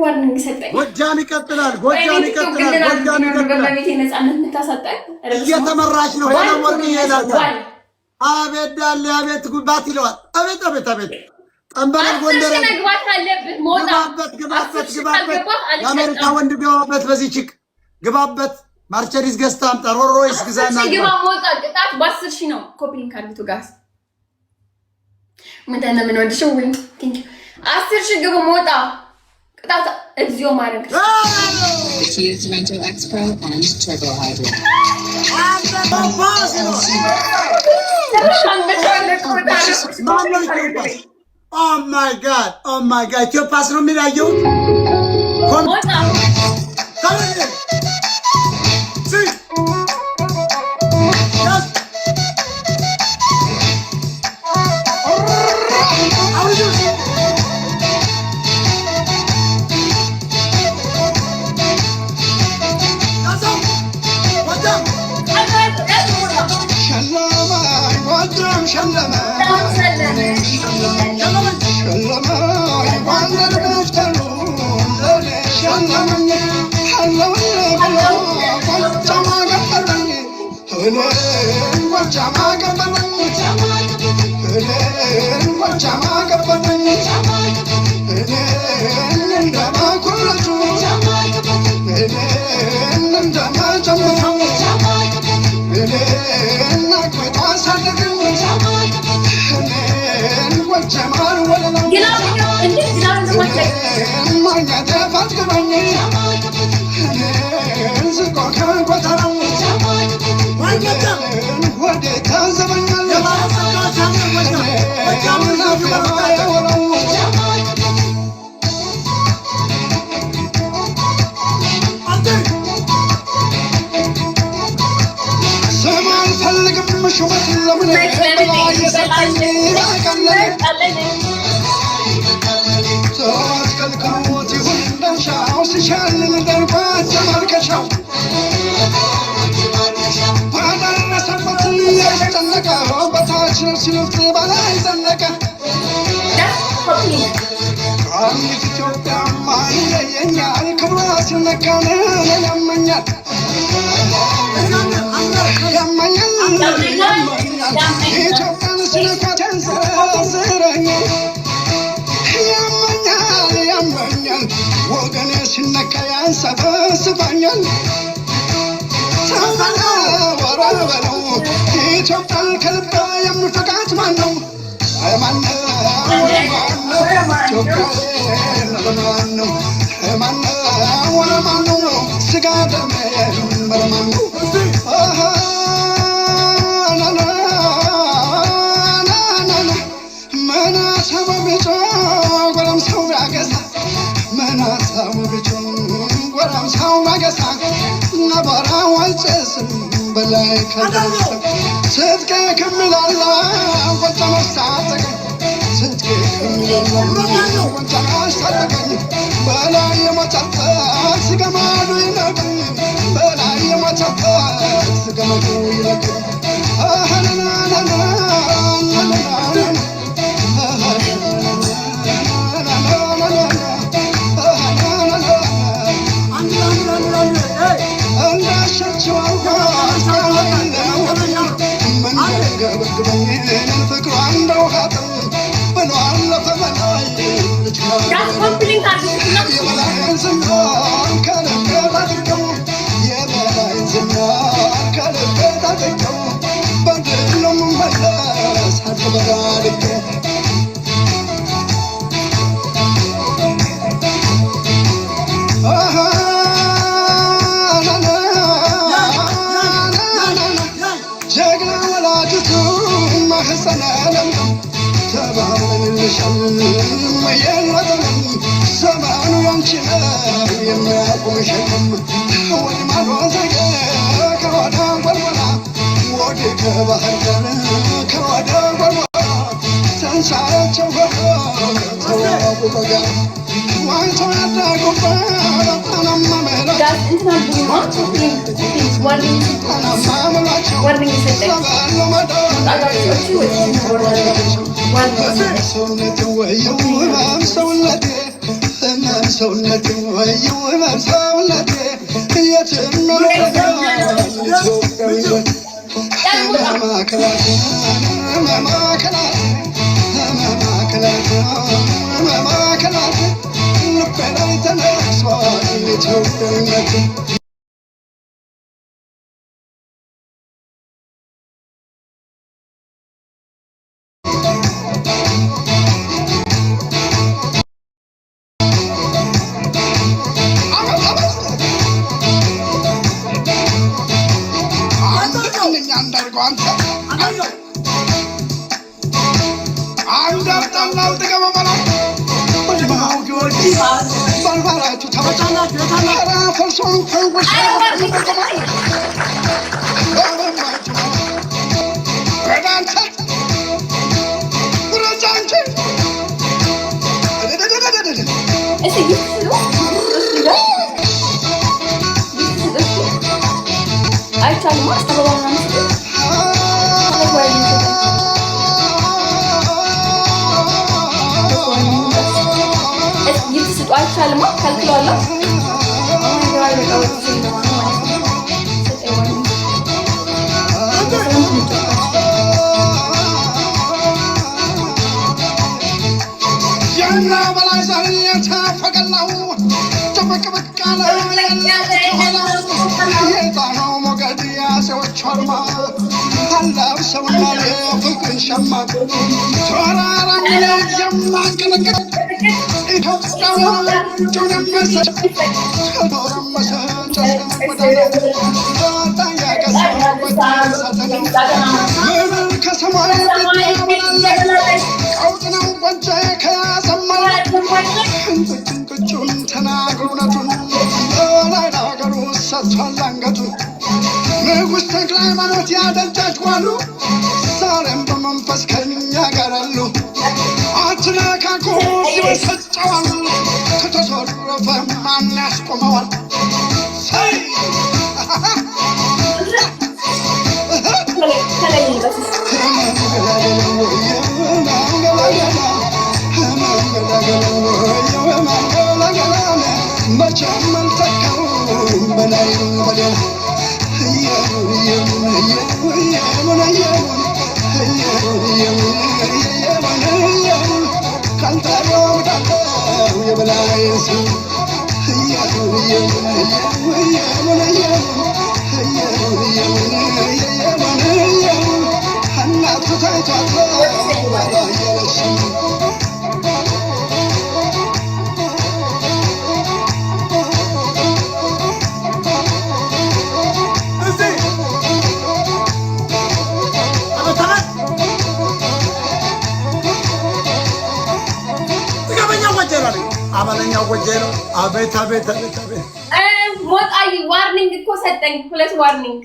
ዋርኒንግ ሰጠኝ ጎጃም ይቀጥላል ጎጃም በቤቴ ነፃነት ምታሳጣኝ እየተመራች ነው ሄሎ ወርቅ ይላታል አቤት ዳለ አቤት ጉባት ይለዋል አቤት ጠንበረል ጎንደር ግባት አለበት ግባበት የአሜሪካ ወንድ ቢያወበት በዚህ ቺክ ግባበት ማርቸሪስ ገዝታ አምጣ ሮሮይስ ግዛና ግባ ሞጣ ቅጣት በ10 ሺህ ነው ኮፒሊንግ ካርቱ ጋር ምን ወድሽው ወይ ቲንክ 10 ሺህ ግባ ሞጣ ቅጣት እግዚኦ ማረክ Accused Rental Expo and Turbo Hydro. Oh my God! Your pass no me you. Come on. Come on. See. Yes. How are you? Warning. ሰውነቴ ይውመር ሰውነቴ የትምኖረጋ ኢትዮጵያዊነት ማከላት ልቤ ላይ ተነሷል ኢትዮጵያዊነት ንጉሥ ተክለ ሃይማኖት ያደጃችኋሉ ዛሬም በመንፈስ ከኛ ጋር አሉ አትነካኩ ይበሰጨዋል ከተዞረፈ ማን ያስቆመዋል አባለኛው ወጀሮ አቤት አቤት አቤት አቤት ሞጣይ ዋርኒንግ እኮ ሰጠኝ 2 ዋርኒንግ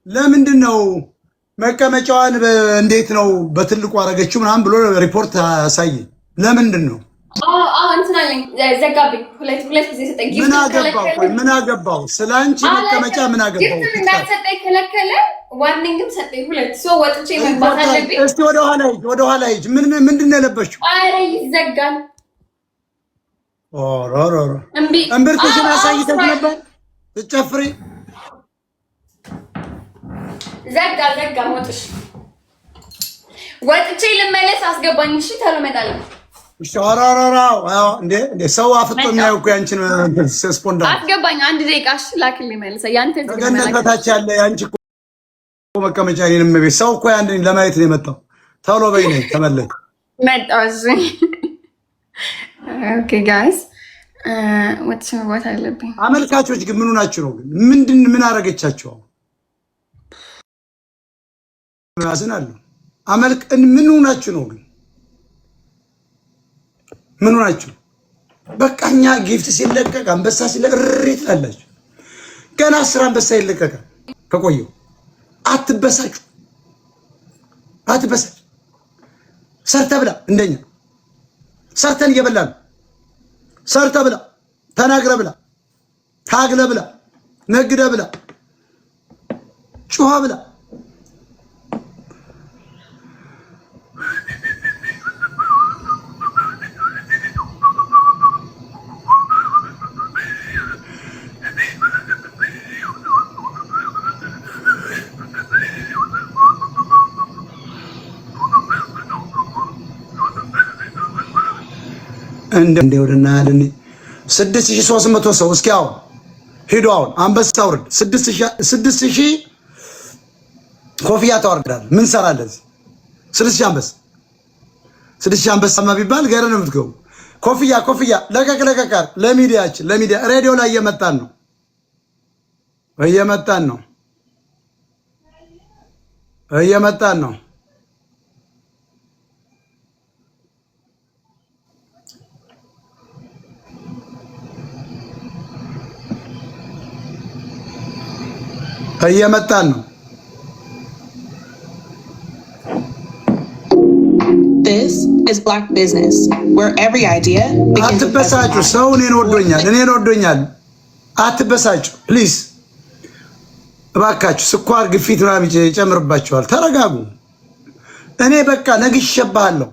ለምንድን ነው መቀመጫዋን እንዴት ነው በትልቁ አረገችው ምናምን ብሎ ሪፖርት አሳየ ለምንድን ነው እንትናለኝ ዘጋብኝ 2 ጊዜ ሰጠኝ ምን አገባው ስላንቺ መቀመጫ ምን አገባው ሰጠኝ ከለከለ ዋርኒንግም ሰጠኝ 2 ሰው ወጥቼ መባል አለብኝ እስቲ ወደ ኋላ ሂጅ ምንድን ነው የለበሽው አረ ይዘጋል ኦሮሮሮ እምብርትሽን አሳይተሽ ነበር ትጨፍሪ ዘጋ ሞትሽ ወጥቼ ልመለስ አስገባኝ እሺ ተሎ እመጣለሁ እሺ ኦሮሮሮ እንዴ ሰው አፍጦ የሚያዩ እኮ ያንቺን ስፖንዳ አስገባኝ 1 ደቂቃ እሺ ላክልኝ መልሰ ያንተ ገነት በታች ያለ ያንቺ እኮ መቀመጫ እኔንም ቤት ሰው እኮ ያንቺን ለማየት ነው የመጣው ተሎ በይኔ ተመለስ መጣው እዚህ ኦኬ ጋይስ what አለብኝ አመልካቾች ግን ምኑ ናችሁ ነው ግን ምን አረገቻቸው ያዝናሉ አመልከን ምኑ ናችሁ ነው ግን ምኑ ናችሁ በቃኛ ጊፍት ሲለቀቅ አንበሳ ሲለቀቅ ትላላችሁ ገና 10 አንበሳ ይለቀቃል ከቆየው አትበሳጩ ሰርተ ብላ እንደኛ ሰርተን እየበላን ሰርተ ብላ ተናግረ ብላ ታግለ ብላ ነግደ ብላ ጩኸ ብላ እንደ ወደና ያለን 6300 ሰው እስኪ አሁን ሄዶ አሁን አንበሳ አውርድ 6000 ኮፍያ ታወርዳለህ። ምን ሰራለህ? 6000 አንበሳ ቢባል ገረ ነው የምትገቡ። ኮፍያ ለቀቅ ለሚዲያችን ለሚዲያ ሬዲዮ ላይ እየመጣን ነው እየመጣን ነው። This is Black Business, where every idea begins with አትበሳጩ። ሰው እኔን ወዶኛል። አትበሳጩ ፕሊዝ እባካችሁ። ስኳር ግፊት ምናምን ይጨምርባችኋል። ተረጋጉ። እኔ በቃ ነግሼብሃለሁ።